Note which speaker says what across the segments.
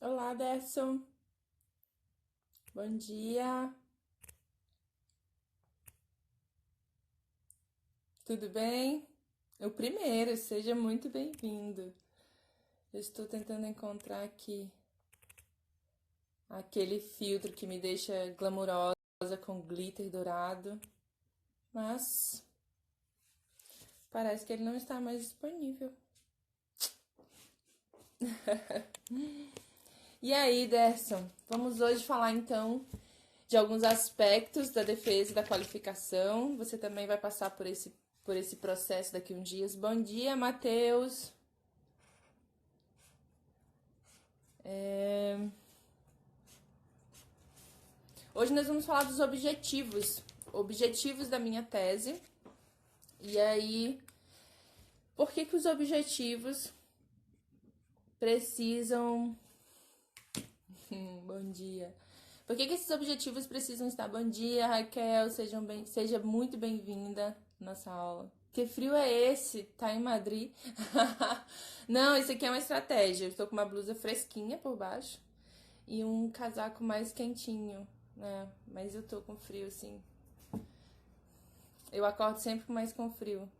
Speaker 1: Olá, Derson. Bom dia. Tudo bem? O primeiro, seja muito bem-vindo. Eu estou tentando encontrar aqui aquele filtro que me deixa glamurosa com glitter dourado, mas parece que ele não está mais disponível. E aí, Derson, vamos hoje falar então de alguns aspectos da defesa e da qualificação. Você também vai passar por esse processo daqui a uns dias. Bom dia, Matheus. É, Hoje nós vamos falar dos objetivos da minha tese. E aí, por que que os objetivos precisam... Bom dia. Por que que esses objetivos precisam estar? Bom dia, Raquel, seja muito bem-vinda à nossa aula. Que frio é esse? Tá em Madrid? Não, isso aqui é uma estratégia. Eu estou com uma blusa fresquinha por baixo e um casaco mais quentinho, né? Mas eu tô com frio, sim. Eu acordo sempre mais com frio.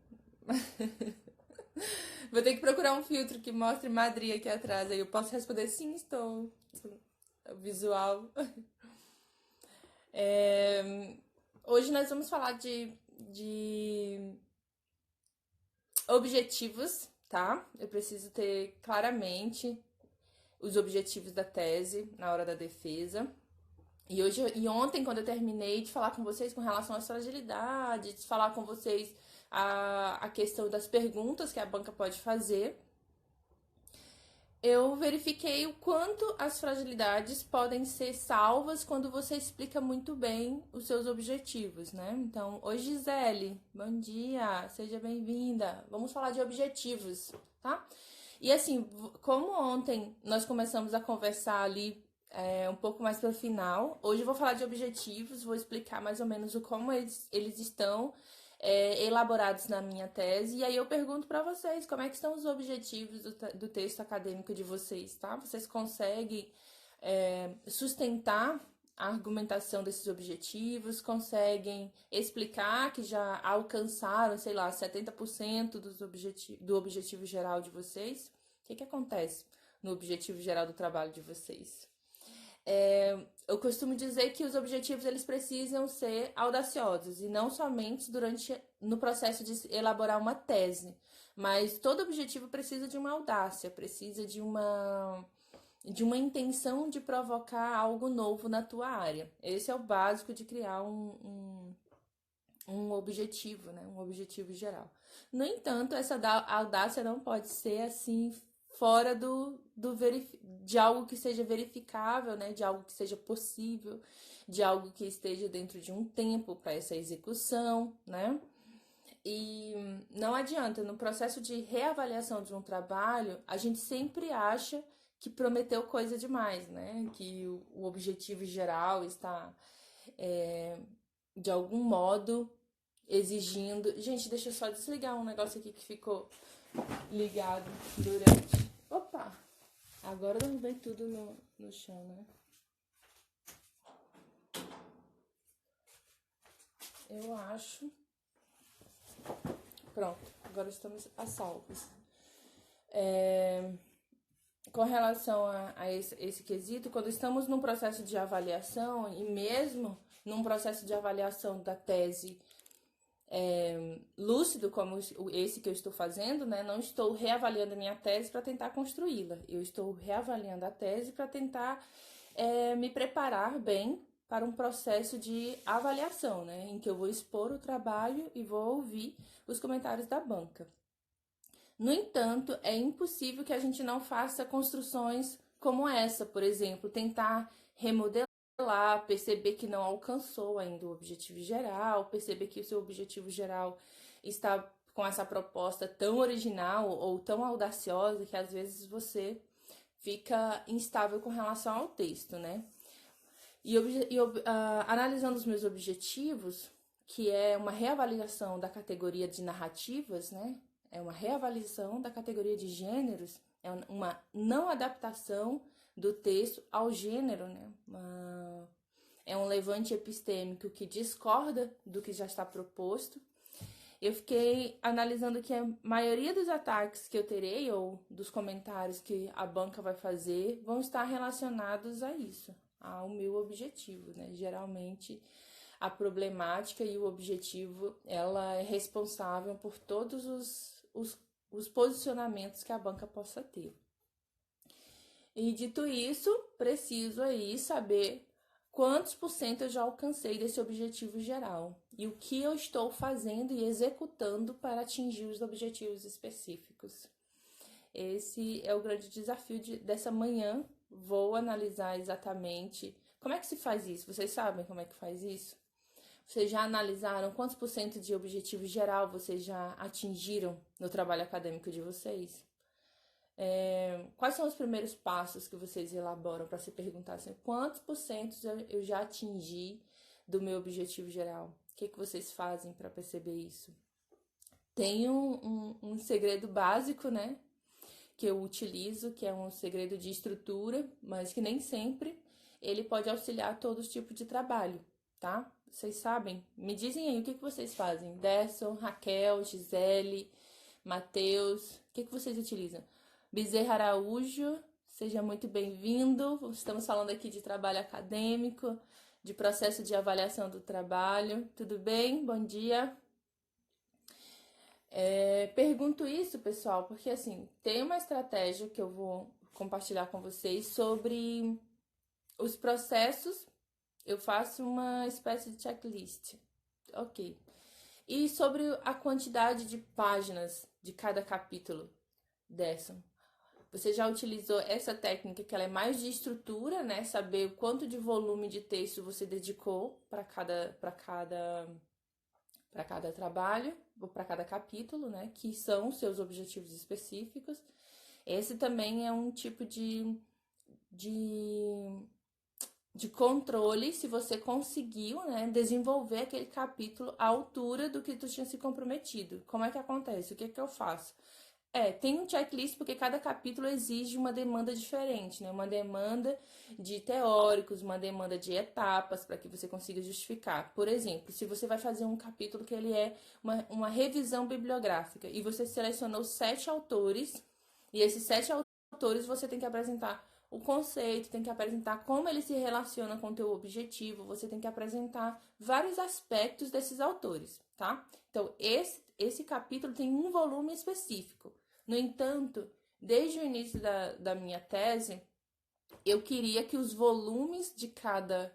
Speaker 1: Vou ter que procurar um filtro que mostre Madrid aqui atrás. Aí eu posso responder sim, estou. Visual. É, Hoje nós vamos falar de objetivos, tá? Eu preciso ter claramente os objetivos da tese na hora da defesa. E ontem, quando eu terminei de falar com vocês com relação às fragilidades, de falar com vocês a questão das perguntas que a banca pode fazer, eu verifiquei o quanto as fragilidades podem ser salvas quando você explica muito bem os seus objetivos, né? Então, oi Gisele, bom dia, seja bem-vinda. Vamos falar de objetivos, tá? E assim, como ontem nós começamos a conversar ali um pouco mais para o final, hoje eu vou falar de objetivos, vou explicar mais ou menos como eles estão elaborados na minha tese. E aí eu pergunto para vocês como é que estão os objetivos do texto acadêmico de vocês, tá? Vocês conseguem sustentar a argumentação desses objetivos, conseguem explicar que já alcançaram, sei lá, 70% do objetivo geral de vocês? O que acontece no objetivo geral do trabalho de vocês? Eu costumo dizer que os objetivos eles precisam ser audaciosos e não somente no processo de elaborar uma tese, mas todo objetivo precisa de uma audácia, precisa de uma intenção de provocar algo novo na tua área. Esse é o básico de criar um objetivo, né? Um objetivo geral. No entanto, essa audácia não pode ser assim fora de algo que seja verificável, né? De algo que seja possível, de algo que esteja dentro de um tempo para essa execução, né? E não adianta, no processo de reavaliação de um trabalho, a gente sempre acha que prometeu coisa demais, né? Que o objetivo geral está, de algum modo, exigindo. Gente, deixa eu só desligar um negócio aqui que ficou ligado durante. Opa! Agora derrubei tudo no chão, né? Eu acho. Pronto, agora estamos a salvos. Com relação a esse quesito, quando estamos num processo de avaliação, e mesmo num processo de avaliação da tese lúcido, como esse que eu estou fazendo, né? Não estou reavaliando a minha tese para tentar construí-la. Eu estou reavaliando a tese para tentar me preparar bem para um processo de avaliação, né? Em que eu vou expor o trabalho e vou ouvir os comentários da banca. No entanto, é impossível que a gente não faça construções como essa, por exemplo, tentar remodelar, perceber que não alcançou ainda o objetivo geral, perceber que o seu objetivo geral está com essa proposta tão original ou tão audaciosa que às vezes você fica instável com relação ao texto, né? Analisando os meus objetivos, que é uma reavaliação da categoria de narrativas, né? É uma reavaliação da categoria de gêneros, é uma não adaptação do texto ao gênero, né? É um levante epistêmico que discorda do que já está proposto. Eu fiquei analisando que a maioria dos ataques que eu terei, ou dos comentários que a banca vai fazer, vão estar relacionados a isso, ao meu objetivo, né? Geralmente, a problemática e o objetivo, ela é responsável por todos os posicionamentos que a banca possa ter. E dito isso, preciso aí saber quantos por cento eu já alcancei desse objetivo geral e o que eu estou fazendo e executando para atingir os objetivos específicos. Esse é o grande desafio dessa manhã. Vou analisar exatamente como é que se faz isso. Vocês sabem como é que faz isso? Vocês já analisaram quantos por cento de objetivo geral vocês já atingiram no trabalho acadêmico de vocês? Quais são os primeiros passos que vocês elaboram para se perguntar assim, quantos por cento eu já atingi do meu objetivo geral? O que vocês fazem para perceber isso? Tem um segredo básico, né? Que eu utilizo, que é um segredo de estrutura, mas que nem sempre ele pode auxiliar todo tipo de trabalho, tá? Vocês sabem? Me dizem aí o que vocês fazem. Derson, Raquel, Gisele, Matheus, o que vocês utilizam? Bezerra Araújo, seja muito bem-vindo. Estamos falando aqui de trabalho acadêmico, de processo de avaliação do trabalho. Tudo bem? Bom dia. Pergunto isso, pessoal, porque assim, tem uma estratégia que eu vou compartilhar com vocês sobre os processos. Eu faço uma espécie de checklist. Ok. E sobre a quantidade de páginas de cada capítulo dessa. Você já utilizou essa técnica que ela é mais de estrutura, né? Saber o quanto de volume de texto você dedicou para cada trabalho, ou para cada capítulo, né? Que são os seus objetivos específicos. Esse também é um tipo de controle, se você conseguiu, né, desenvolver aquele capítulo à altura do que tu tinha se comprometido. Como é que acontece? O que eu faço? Tem um checklist porque cada capítulo exige uma demanda diferente, né? Uma demanda de teóricos, uma demanda de etapas para que você consiga justificar. Por exemplo, se você vai fazer um capítulo que ele é uma revisão bibliográfica e você selecionou 7 autores, e esses 7 autores você tem que apresentar o conceito, tem que apresentar como ele se relaciona com o teu objetivo, você tem que apresentar vários aspectos desses autores, tá? Então, esse capítulo tem um volume específico. No entanto, desde o início da minha tese, eu queria que os volumes de cada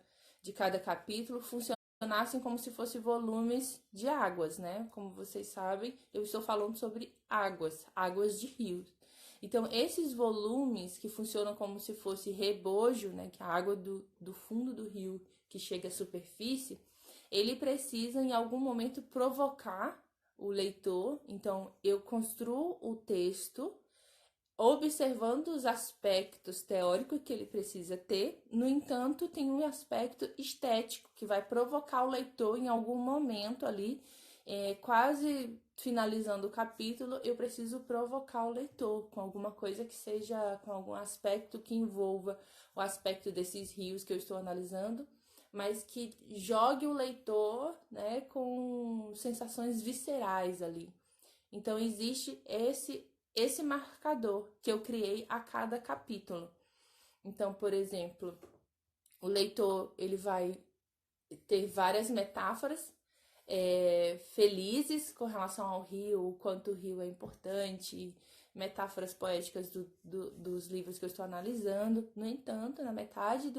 Speaker 1: capítulo funcionassem como se fossem volumes de águas, né? Como vocês sabem, eu estou falando sobre águas de rios. Então, esses volumes que funcionam como se fosse rebojo, né? Que é a água do fundo do rio que chega à superfície, ele precisa, em algum momento, provocar o leitor. Então, eu construo o texto observando os aspectos teóricos que ele precisa ter. No entanto, tem um aspecto estético que vai provocar o leitor em algum momento ali, quase finalizando o capítulo, eu preciso provocar o leitor com alguma coisa que seja, com algum aspecto que envolva o aspecto desses rios que eu estou analisando, mas que jogue o leitor, né, com sensações viscerais ali. Então, existe esse marcador que eu criei a cada capítulo. Então, por exemplo, o leitor ele vai ter várias metáforas felizes com relação ao rio, o quanto o rio é importante, metáforas poéticas dos livros que eu estou analisando. No entanto, na metade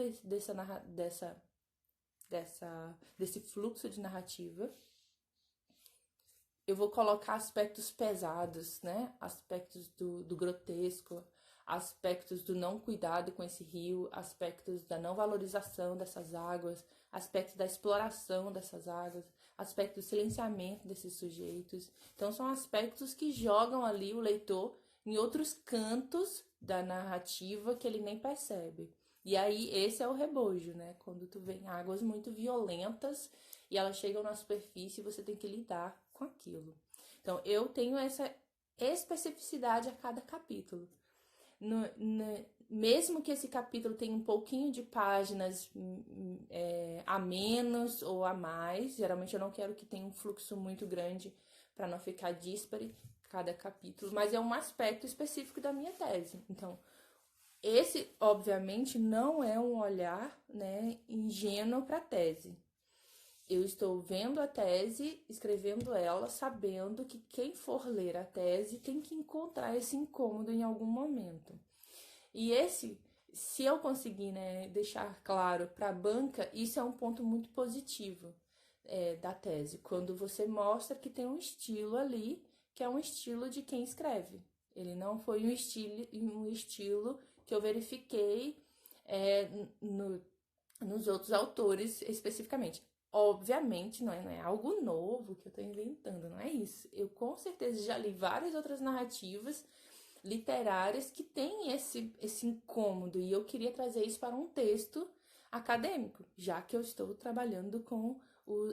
Speaker 1: desse fluxo de narrativa, eu vou colocar aspectos pesados, né? Aspectos do grotesco, aspectos do não cuidado com esse rio, aspectos da não valorização dessas águas, aspectos da exploração dessas águas, aspecto do silenciamento desses sujeitos. Então, são aspectos que jogam ali o leitor em outros cantos da narrativa que ele nem percebe. E aí, esse é o rebojo, né? Quando tu vê águas muito violentas e elas chegam na superfície, você tem que lidar com aquilo. Então, eu tenho essa especificidade a cada capítulo. mesmo que esse capítulo tenha um pouquinho de páginas a menos ou a mais, geralmente eu não quero que tenha um fluxo muito grande para não ficar díspare cada capítulo, mas é um aspecto específico da minha tese. Então, esse, obviamente, não é um olhar, né, ingênuo para a tese. Eu estou vendo a tese, escrevendo ela, sabendo que quem for ler a tese tem que encontrar esse incômodo em algum momento. E se eu conseguir, né, deixar claro para a banca, isso é um ponto muito positivo da tese, quando você mostra que tem um estilo ali, que é um estilo de quem escreve. Ele não foi um estilo que eu verifiquei nos outros autores especificamente. Obviamente, não é algo novo que eu estou inventando, não é isso. Eu com certeza já li várias outras narrativas literárias que têm esse incômodo, e eu queria trazer isso para um texto acadêmico, já que eu estou trabalhando com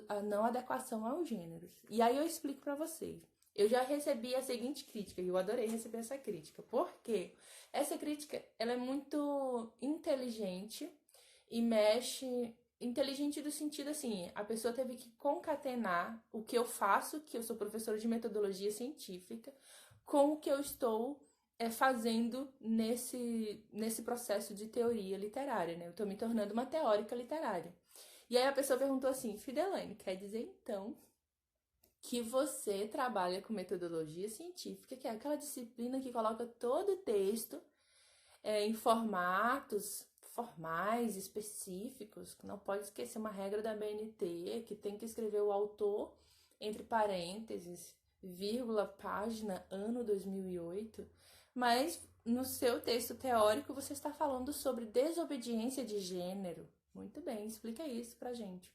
Speaker 1: a não adequação aos gêneros. E aí eu explico para vocês. Eu já recebi a seguinte crítica, e eu adorei receber essa crítica. Por quê? Essa crítica, ela é muito inteligente e mexe... Inteligente do sentido assim, a pessoa teve que concatenar o que eu faço, que eu sou professora de metodologia científica, com o que eu estou fazendo nesse processo de teoria literária, né? Eu estou me tornando uma teórica literária. E aí a pessoa perguntou assim, Fidelaine, quer dizer então que você trabalha com metodologia científica, que é aquela disciplina que coloca todo o texto em formatos formais, específicos, que não pode esquecer uma regra da BNT, que tem que escrever o autor entre parênteses, vírgula, página, ano 2008, mas no seu texto teórico você está falando sobre desobediência de gênero. Muito bem, explica isso pra gente.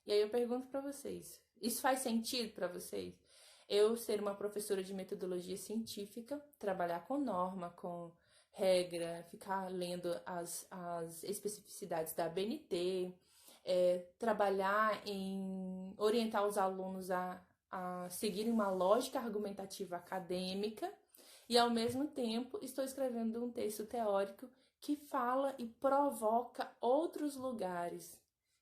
Speaker 1: E aí eu pergunto pra vocês, isso faz sentido pra vocês? Eu ser uma professora de metodologia científica, trabalhar com norma, com regra, ficar lendo as especificidades da BNT, trabalhar em orientar os alunos a seguirem uma lógica argumentativa acadêmica, e ao mesmo tempo estou escrevendo um texto teórico que fala e provoca outros lugares,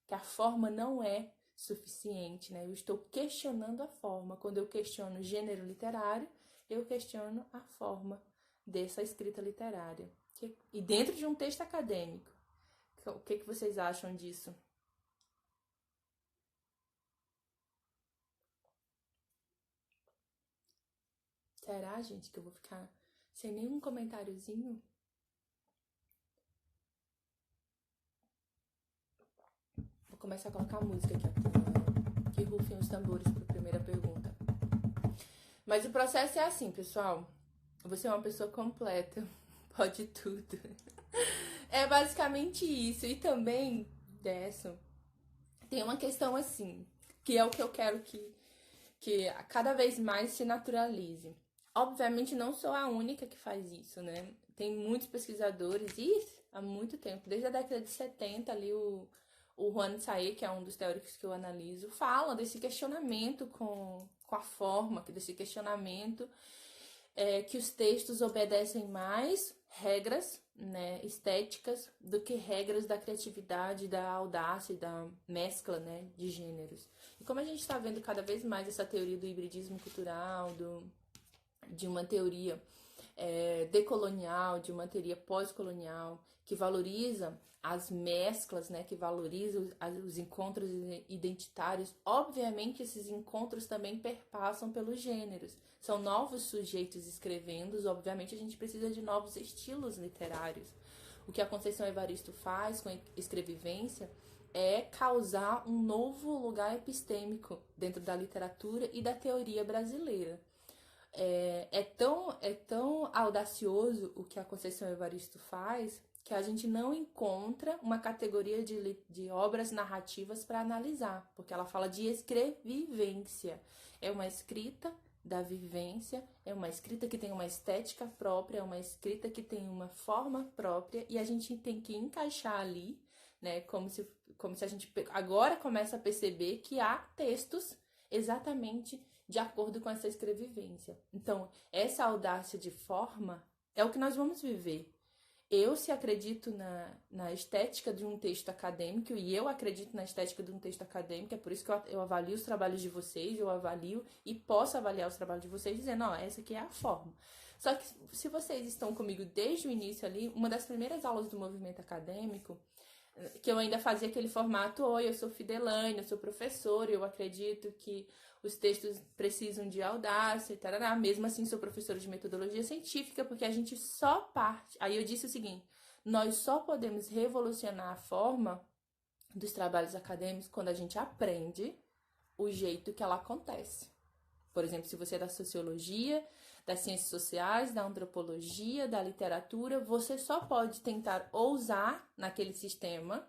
Speaker 1: que a forma não é suficiente, né? Eu estou questionando a forma. Quando eu questiono o gênero literário, eu questiono a forma dessa escrita literária. E dentro de um texto acadêmico. O que vocês acham disso? Será, gente, que eu vou ficar sem nenhum comentáriozinho? Vou começar a colocar a música aqui, ó. Que rufem os tambores para a primeira pergunta. Mas o processo é assim, pessoal. Você é uma pessoa completa. Pode tudo. É basicamente isso. E também dessa tem uma questão assim, que é o que eu quero que cada vez mais se naturalize. Obviamente não sou a única que faz isso, né? Tem muitos pesquisadores, e há muito tempo, desde a década de 70 ali, o Juan Saez, que é um dos teóricos que eu analiso, fala desse questionamento com a forma, desse questionamento que os textos obedecem mais regras, né, estéticas do que regras da criatividade, da audácia e da mescla, né, de gêneros. E como a gente está vendo cada vez mais essa teoria do hibridismo cultural, de uma teoria decolonial, de uma teoria pós-colonial, que valoriza as mesclas, né, que valoriza os encontros identitários, obviamente esses encontros também perpassam pelos gêneros. São novos sujeitos escrevendo, obviamente a gente precisa de novos estilos literários. O que a Conceição Evaristo faz com a escrevivência é causar um novo lugar epistêmico dentro da literatura e da teoria brasileira. É tão audacioso o que a Conceição Evaristo faz que a gente não encontra uma categoria de obras narrativas para analisar, porque ela fala de escrevivência. É uma escrita da vivência, é uma escrita que tem uma estética própria, é uma escrita que tem uma forma própria, e a gente tem que encaixar ali, né, como se a gente agora começa a perceber que há textos exatamente de acordo com essa escrevivência. Então, essa audácia de forma é o que nós vamos viver. eu se acredito na estética de um texto acadêmico, e eu acredito na estética de um texto acadêmico, é por isso que eu avalio os trabalhos de vocês, eu avalio e posso avaliar os trabalhos de vocês dizendo, ó, essa aqui é a forma. Só que se vocês estão comigo desde o início ali, uma das primeiras aulas do movimento acadêmico, que eu ainda fazia aquele formato, oi, eu sou Fidelane, eu sou professora, eu acredito que os textos precisam de audácia e tarará. Mesmo assim, sou professora de metodologia científica, porque a gente só parte... Aí eu disse o seguinte, nós só podemos revolucionar a forma dos trabalhos acadêmicos quando a gente aprende o jeito que ela acontece. Por exemplo, se você é da sociologia, das ciências sociais, da antropologia, da literatura, você só pode tentar ousar naquele sistema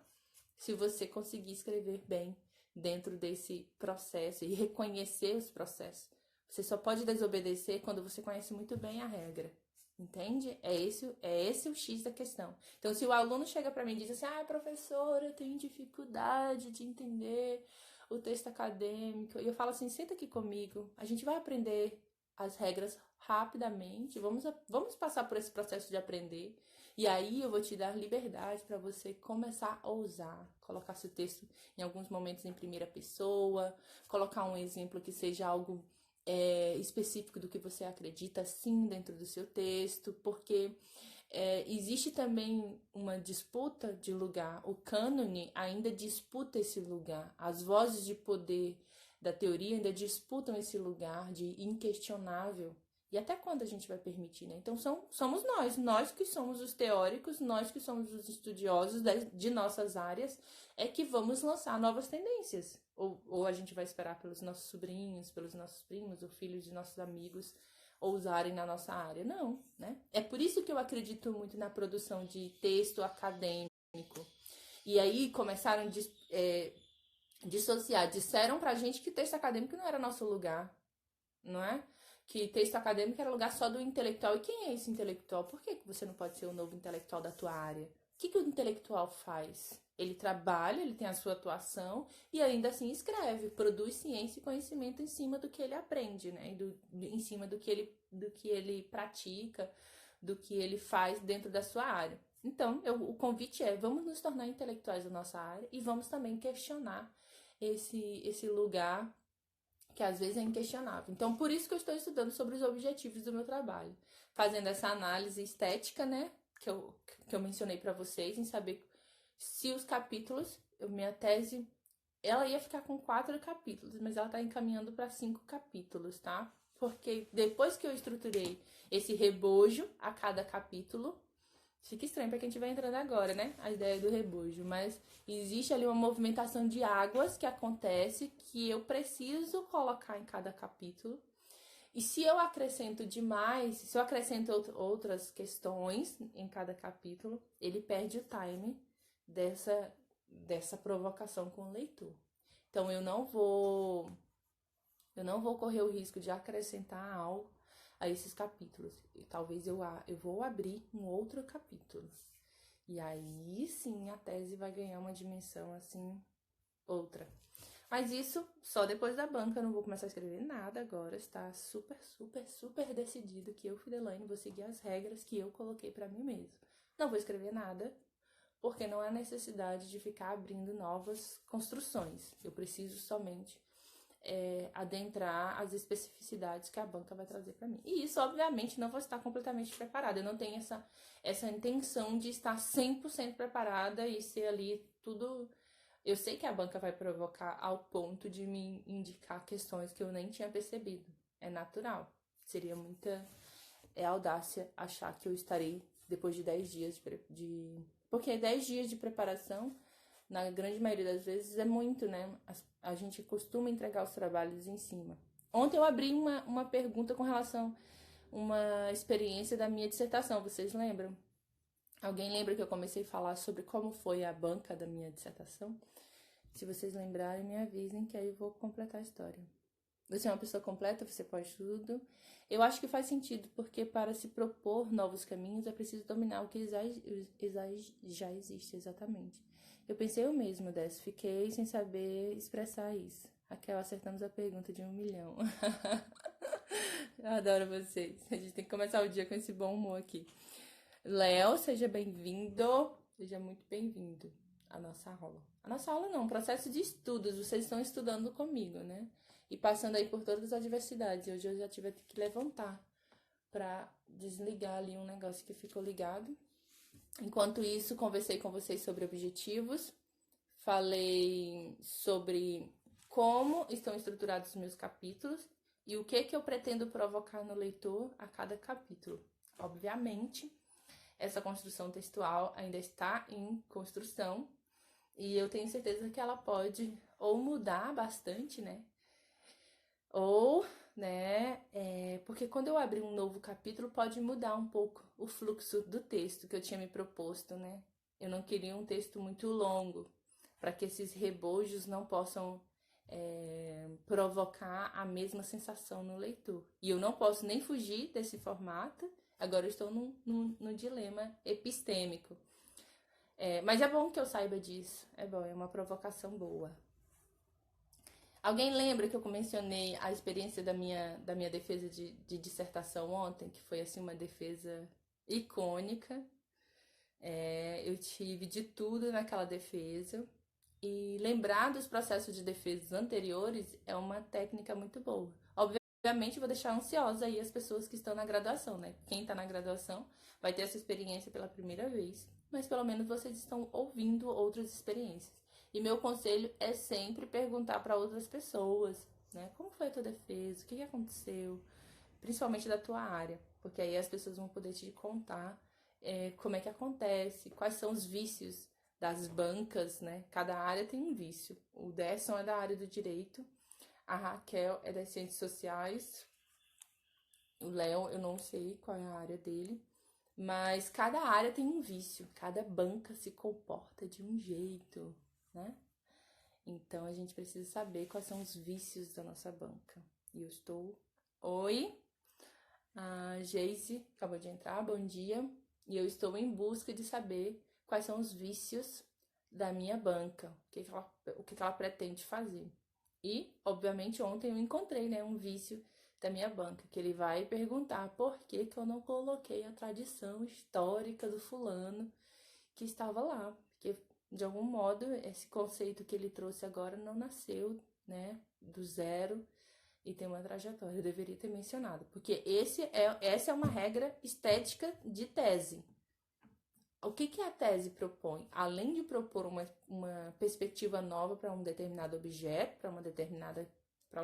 Speaker 1: se você conseguir escrever bem dentro desse processo e reconhecer os processos. Você só pode desobedecer quando você conhece muito bem a regra. Entende? É esse o X da questão. Então, se o aluno chega para mim e diz assim, professora, eu tenho dificuldade de entender o texto acadêmico, e eu falo assim, senta aqui comigo, a gente vai aprender as regras rapidamente, vamos passar por esse processo de aprender, e aí eu vou te dar liberdade para você começar a ousar, colocar seu texto em alguns momentos em primeira pessoa, colocar um exemplo que seja algo específico do que você acredita, sim, dentro do seu texto, porque existe também uma disputa de lugar. O cânone ainda disputa esse lugar. As vozes de poder da teoria ainda disputam esse lugar de inquestionável. E até quando a gente vai permitir, né? Então, somos nós que somos os teóricos, nós que somos os estudiosos de nossas áreas, é que vamos lançar novas tendências. Ou a gente vai esperar pelos nossos sobrinhos, pelos nossos primos, ou filhos de nossos amigos ousarem na nossa área. Não, né? É por isso que eu acredito muito na produção de texto acadêmico. E aí começaram a dissociar. Disseram pra gente que texto acadêmico não era nosso lugar, não é? Que texto acadêmico era lugar só do intelectual. E quem é esse intelectual? Por que você não pode ser o novo intelectual da tua área? O que o intelectual faz? Ele trabalha, ele tem a sua atuação e ainda assim escreve, produz ciência e conhecimento em cima do que ele aprende, né? Em cima do que ele pratica, do que ele faz dentro da sua área. Então, o convite é, vamos nos tornar intelectuais da nossa área e vamos também questionar esse lugar que às vezes é inquestionável. Então, por isso que eu estou estudando sobre os objetivos do meu trabalho, fazendo essa análise estética, né, que eu mencionei para vocês, em saber se os capítulos, minha tese, ela ia ficar com 4 capítulos, mas ela está encaminhando para 5 capítulos, tá? Porque depois que eu estruturei esse rebojo a cada capítulo, fica estranho para quem estiver entrando agora, né? A ideia do rebojo. Mas existe ali uma movimentação de águas que acontece que eu preciso colocar em cada capítulo. E se eu acrescento demais, se eu acrescento outras questões em cada capítulo, ele perde o time dessa provocação com o leitor. Então eu não vou correr o risco de acrescentar algo a esses capítulos. E talvez eu vou abrir um outro capítulo. E aí sim a tese vai ganhar uma dimensão assim, outra. Mas isso só depois da banca, eu não vou começar a escrever nada agora. Está super, super, super decidido que eu, Fidelane, vou seguir as regras que eu coloquei para mim mesmo. Não vou escrever nada, porque não há necessidade de ficar abrindo novas construções. Eu preciso somente adentrar as especificidades que a banca vai trazer para mim. E isso, obviamente, não vou estar completamente preparada. Eu não tenho essa intenção de estar 100% preparada e ser ali tudo... Eu sei que a banca vai provocar ao ponto de me indicar questões que eu nem tinha percebido. É natural. Seria muita audácia achar que eu estarei depois de 10 dias Porque 10 dias de preparação, na grande maioria das vezes, é muito, né? A gente costuma entregar os trabalhos em cima. Ontem eu abri uma pergunta com relação a uma experiência da minha dissertação, vocês lembram? Alguém lembra que eu comecei a falar sobre como foi a banca da minha dissertação? Se vocês lembrarem, me avisem que aí eu vou completar a história. Você é uma pessoa completa, você pode tudo. Eu acho que faz sentido, porque para se propor novos caminhos é preciso dominar o que já existe, exatamente. Eu pensei eu mesma dessa, fiquei sem saber expressar isso. Raquel, acertamos a pergunta de 1 milhão. Eu adoro vocês. A gente tem que começar o dia com esse bom humor aqui. Léo, seja bem-vindo. Seja muito bem-vindo à nossa aula. A nossa aula não, processo de estudos. Vocês estão estudando comigo, né? E passando aí por todas as adversidades. Hoje eu já tive que levantar para desligar ali um negócio que ficou ligado. Enquanto isso, conversei com vocês sobre objetivos. Falei sobre como estão estruturados os meus capítulos e o que eu pretendo provocar no leitor a cada capítulo. Obviamente, essa construção textual ainda está em construção e eu tenho certeza que ela pode ou mudar bastante, né? Ou, né, porque quando eu abrir um novo capítulo pode mudar um pouco o fluxo do texto que eu tinha me proposto, né? Eu não queria um texto muito longo, para que esses rebojos não possam provocar a mesma sensação no leitor. E eu não posso nem fugir desse formato, agora eu estou num dilema epistêmico. Mas é bom que eu saiba disso, é bom, é uma provocação boa. Alguém lembra que eu mencionei a experiência da minha defesa de dissertação ontem, que foi assim uma defesa icônica. Eu tive de tudo naquela defesa. E lembrar dos processos de defesa anteriores é uma técnica muito boa. Obviamente, vou deixar ansiosa aí as pessoas que estão na graduação, né? Quem está na graduação vai ter essa experiência pela primeira vez, mas pelo menos vocês estão ouvindo outras experiências. E meu conselho é sempre perguntar para outras pessoas, né? Como foi a tua defesa? O que aconteceu? Principalmente da tua área, porque aí as pessoas vão poder te contar como é que acontece, quais são os vícios das bancas, né? Cada área tem um vício. O Derson é da área do direito, a Raquel é das ciências sociais, o Léo, eu não sei qual é a área dele, mas cada área tem um vício, cada banca se comporta de um jeito, né? Então a gente precisa saber quais são os vícios da nossa banca. E eu estou... Oi, a Geise acabou de entrar, bom dia. E eu estou em busca de saber quais são os vícios da minha banca, o que ela pretende fazer. E, obviamente, ontem eu encontrei, né, um vício da minha banca, que ele vai perguntar por que eu não coloquei a tradição histórica do fulano que estava lá. Porque, de algum modo, esse conceito que ele trouxe agora não nasceu, né, do zero e tem uma trajetória. Eu deveria ter mencionado, porque essa é uma regra estética de tese. O que a tese propõe? Além de propor uma perspectiva nova para um determinado objeto, para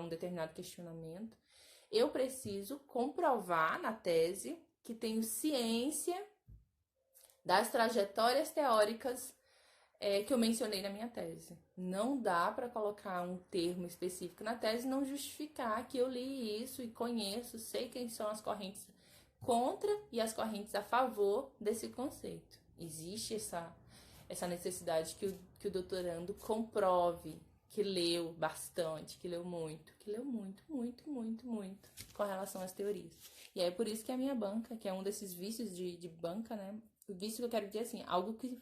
Speaker 1: um determinado questionamento, eu preciso comprovar na tese que tenho ciência das trajetórias teóricas que eu mencionei na minha tese. Não dá para colocar um termo específico na tese e não justificar que eu li isso e conheço, sei quem são as correntes contra e as correntes a favor desse conceito. Existe essa necessidade que o doutorando comprove que leu bastante, que leu muito com relação às teorias. E é por isso que a minha banca, que é um desses vícios de banca, né? O vício que eu quero dizer assim, algo que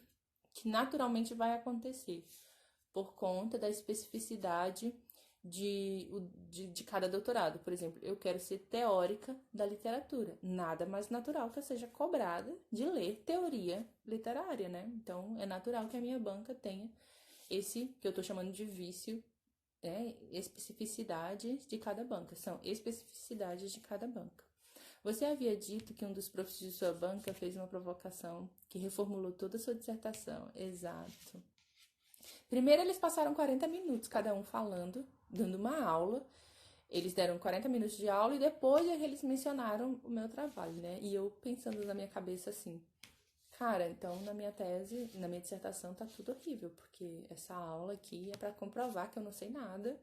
Speaker 1: naturalmente vai acontecer por conta da especificidade de cada doutorado. Por exemplo, eu quero ser teórica da literatura. Nada mais natural que eu seja cobrada de ler teoria literária, né? Então, é natural que a minha banca tenha esse que eu tô chamando de vício, especificidades de cada banca. São especificidades de cada banca. Você havia dito que um dos professores de sua banca fez uma provocação que reformulou toda a sua dissertação. Exato. Primeiro, eles passaram 40 minutos cada um falando, dando uma aula. Eles deram 40 minutos de aula e depois eles mencionaram o meu trabalho, né? E eu pensando na minha cabeça assim, cara, então na minha tese, na minha dissertação tá tudo horrível, porque essa aula aqui é para comprovar que eu não sei nada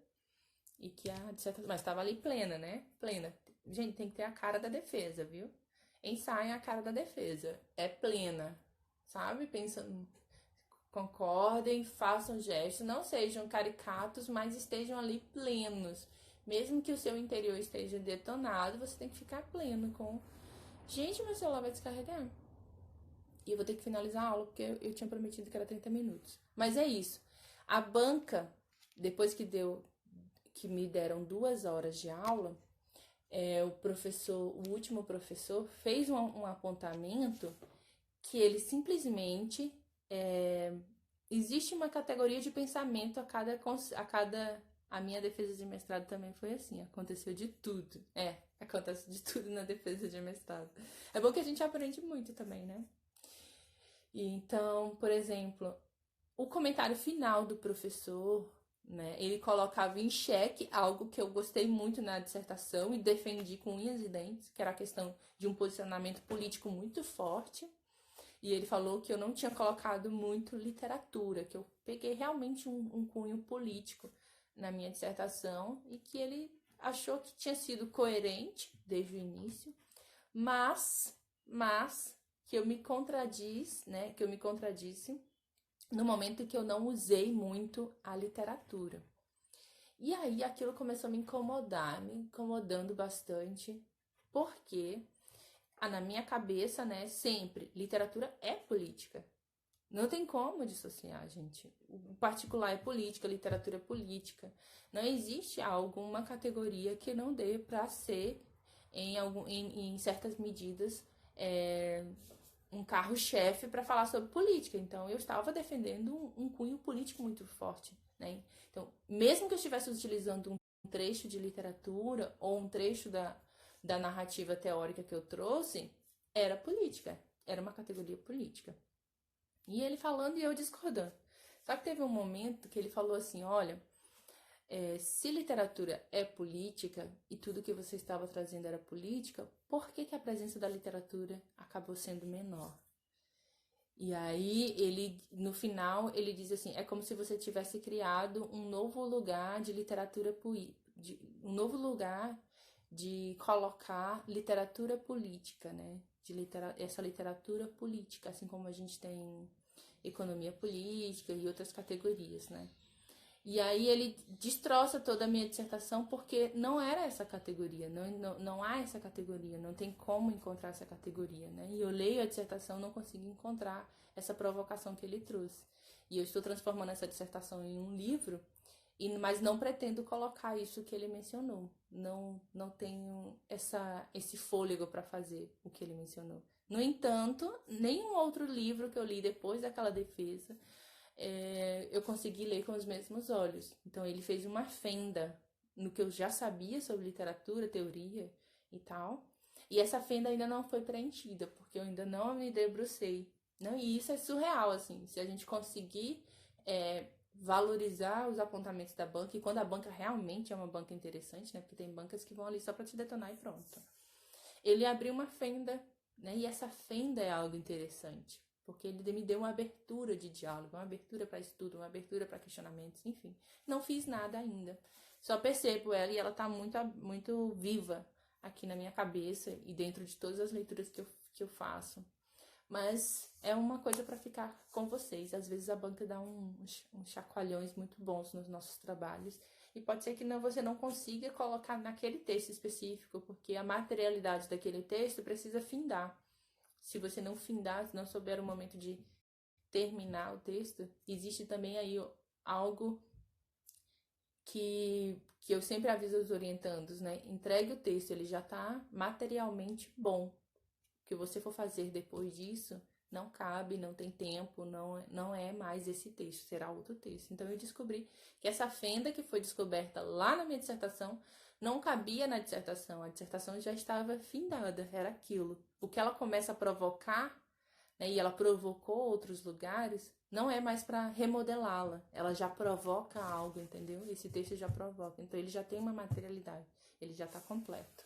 Speaker 1: e que a dissertação... Mas tava ali plena, né? Plena. Gente, tem que ter a cara da defesa, viu? Ensaiem a cara da defesa. É plena, sabe? Pensando... Concordem, façam gestos, não sejam caricatos, mas estejam ali plenos. Mesmo que o seu interior esteja detonado, você tem que ficar pleno com... Gente, meu celular vai descarregar. E eu vou ter que finalizar a aula, porque eu tinha prometido que era 30 minutos. Mas é isso. A banca, depois que me deram 2 horas de aula, o último professor, fez um apontamento que ele simplesmente existe uma categoria de pensamento a minha defesa de mestrado também foi assim, aconteceu de tudo. Acontece de tudo na defesa de mestrado. É bom que a gente aprende muito também, né? E então, por exemplo, o comentário final do professor, né, ele colocava em xeque algo que eu gostei muito na dissertação e defendi com unhas e dentes, que era a questão de um posicionamento político muito forte. E ele falou que eu não tinha colocado muito literatura, que eu peguei realmente um cunho político na minha dissertação e que ele achou que tinha sido coerente desde o início, mas que eu me contradisse, né? Que eu me contradisse no momento em que eu não usei muito a literatura. E aí aquilo começou a me incomodar, me incomodando bastante, porque na minha cabeça, né, sempre, literatura é política. Não tem como dissociar, gente. O particular é política, a literatura é política. Não existe alguma categoria que não dê para ser, em certas medidas, um carro-chefe para falar sobre política. Então, eu estava defendendo um cunho político muito forte, né? Então, mesmo que eu estivesse utilizando um trecho de literatura ou um trecho da narrativa teórica que eu trouxe, era política, era uma categoria política. E ele falando e eu discordando. Só que teve um momento que ele falou assim, olha, se literatura é política e tudo que você estava trazendo era política, por que a presença da literatura acabou sendo menor? E aí, ele, no final, ele diz assim, é como se você tivesse criado um novo lugar de literatura, um novo lugar de colocar literatura política, né? Essa literatura política, assim como a gente tem economia política e outras categorias, né? E aí ele destroça toda a minha dissertação porque não era essa categoria, não há essa categoria, não tem como encontrar essa categoria, né? E eu leio a dissertação e não consigo encontrar essa provocação que ele trouxe. E eu estou transformando essa dissertação em um livro, mas não pretendo colocar isso que ele mencionou. Não tenho esse fôlego para fazer o que ele mencionou. No entanto, nenhum outro livro que eu li depois daquela defesa eu consegui ler com os mesmos olhos. Então ele fez uma fenda no que eu já sabia sobre literatura, teoria e tal. E essa fenda ainda não foi preenchida, porque eu ainda não me debrucei. Não, e isso é surreal, assim, se a gente conseguir valorizar os apontamentos da banca, e quando a banca realmente é uma banca interessante, né? Porque tem bancas que vão ali só para te detonar e pronto. Ele abriu uma fenda, né? E essa fenda é algo interessante, porque ele me deu uma abertura de diálogo, uma abertura para estudo, uma abertura para questionamentos, enfim. Não fiz nada ainda. Só percebo ela e ela está muito, muito viva aqui na minha cabeça e dentro de todas as leituras que eu faço. Mas é uma coisa para ficar com vocês. Às vezes a banca dá uns chacoalhões muito bons nos nossos trabalhos. E pode ser que você não consiga colocar naquele texto específico, porque a materialidade daquele texto precisa findar. Se você não findar, se não souber o momento de terminar o texto, existe também aí algo que eu sempre aviso os orientandos, né? Entregue o texto, ele já está materialmente bom. O que você for fazer depois disso não cabe, não tem tempo, não é mais esse texto, será outro texto. Então eu descobri que essa fenda que foi descoberta lá na minha dissertação não cabia na dissertação, a dissertação já estava findada, era aquilo. O que ela começa a provocar, né, e ela provocou outros lugares, não é mais para remodelá-la, ela já provoca algo, entendeu? Esse texto já provoca, então ele já tem uma materialidade, ele já está completo.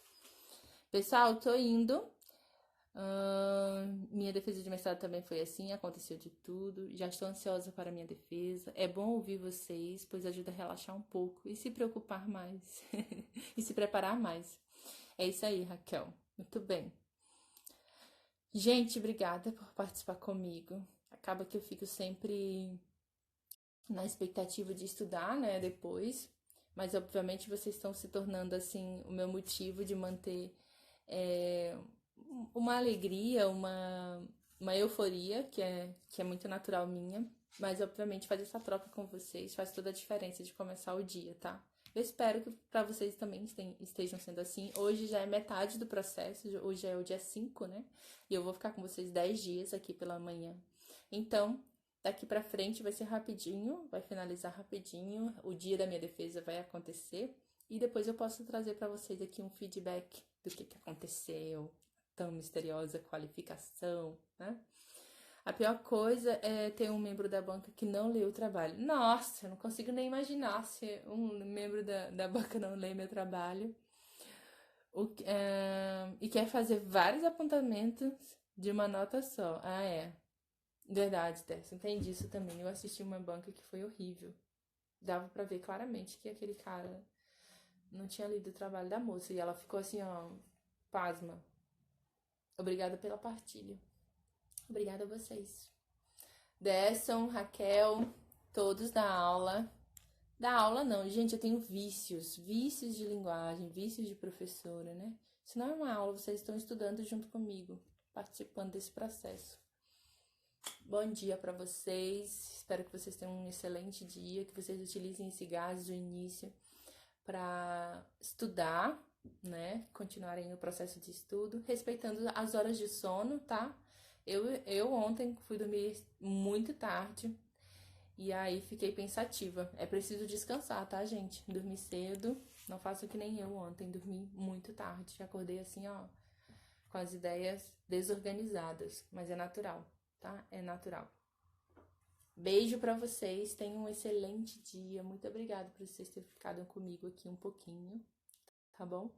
Speaker 1: Pessoal, tô indo. Minha defesa de mestrado também foi assim, aconteceu de tudo. Já estou ansiosa para a minha defesa. É bom ouvir vocês, pois ajuda a relaxar um pouco e se preocupar mais e se preparar mais. É isso aí, Raquel. Muito bem. Gente, obrigada por participar comigo. Acaba que eu fico sempre na expectativa de estudar, né, depois. Mas, obviamente, vocês estão se tornando, assim, o meu motivo de manter uma alegria, uma euforia, que é muito natural minha. Mas, obviamente, fazer essa troca com vocês faz toda a diferença de começar o dia, tá? Eu espero que para vocês também estejam sendo assim. Hoje já é metade do processo, hoje é o dia 5, né? E eu vou ficar com vocês 10 dias aqui pela manhã. Então, daqui pra frente vai ser rapidinho, vai finalizar rapidinho. O dia da minha defesa vai acontecer. E depois eu posso trazer para vocês aqui um feedback do que aconteceu, tão misteriosa qualificação, né? A pior coisa é ter um membro da banca que não lê o trabalho. Nossa, eu não consigo nem imaginar se um membro da banca não lê meu trabalho e quer fazer vários apontamentos de uma nota só. Ah, é. Verdade, Tess, entendi isso também. Eu assisti uma banca que foi horrível. Dava pra ver claramente que aquele cara não tinha lido o trabalho da moça. E ela ficou assim, ó, pasma. Obrigada pela partilha. Obrigada a vocês. Desson, Raquel, todos da aula. Da aula não, gente, eu tenho vícios de linguagem, vícios de professora, né? Se não é uma aula, vocês estão estudando junto comigo, participando desse processo. Bom dia para vocês, espero que vocês tenham um excelente dia, que vocês utilizem esse gás do início para estudar, né? Continuarem no processo de estudo, respeitando as horas de sono, tá? Eu ontem fui dormir muito tarde e aí fiquei pensativa. É preciso descansar, tá, gente? Dormir cedo. Não faço que nem eu ontem, dormi muito tarde. Acordei assim, ó, com as ideias desorganizadas. Mas é natural, tá? É natural. Beijo pra vocês. Tenham um excelente dia. Muito obrigada por vocês terem ficado comigo aqui um pouquinho, tá bom?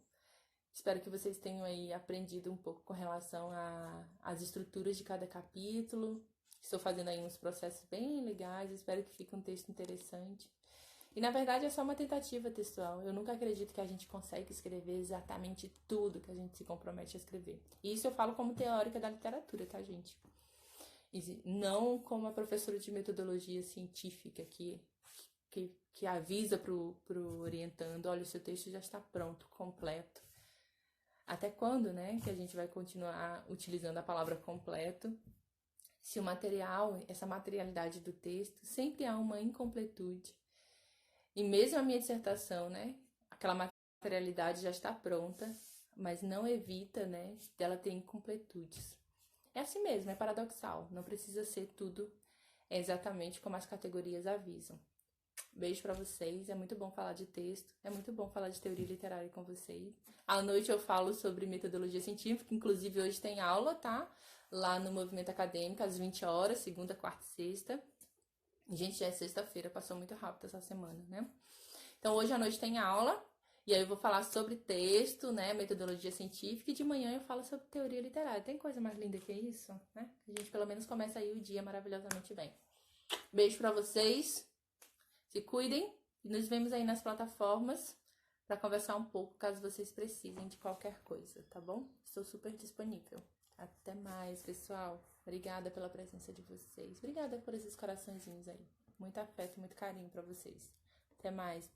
Speaker 1: Espero que vocês tenham aí aprendido um pouco com relação às estruturas de cada capítulo. Estou fazendo aí uns processos bem legais, espero que fique um texto interessante. E na verdade é só uma tentativa textual. Eu nunca acredito que a gente consegue escrever exatamente tudo que a gente se compromete a escrever. E isso eu falo como teórica da literatura, tá, gente? Não como a professora de metodologia científica que avisa pro orientando, olha, o seu texto já está pronto, completo. Até quando, né, que a gente vai continuar utilizando a palavra completo? Se o material, essa materialidade do texto, sempre há uma incompletude. E mesmo a minha dissertação, né, aquela materialidade já está pronta, mas não evita, né, dela ter incompletudes. É assim mesmo, é paradoxal. Não precisa ser tudo exatamente como as categorias avisam. Beijo pra vocês, é muito bom falar de texto, é muito bom falar de teoria literária com vocês. À noite eu falo sobre metodologia científica, inclusive hoje tem aula, tá? Lá no Movimento Acadêmico, às 20 horas, segunda, quarta e sexta. Gente, já é sexta-feira, passou muito rápido essa semana, né? Então hoje à noite tem aula, e aí eu vou falar sobre texto, né? Metodologia científica, e de manhã eu falo sobre teoria literária. Tem coisa mais linda que isso, né? A gente pelo menos começa aí o dia maravilhosamente bem. Beijo pra vocês. Se cuidem e nos vemos aí nas plataformas para conversar um pouco, caso vocês precisem de qualquer coisa, tá bom? Estou super disponível. Até mais, pessoal. Obrigada pela presença de vocês. Obrigada por esses coraçõezinhos aí. Muito afeto, muito carinho para vocês. Até mais.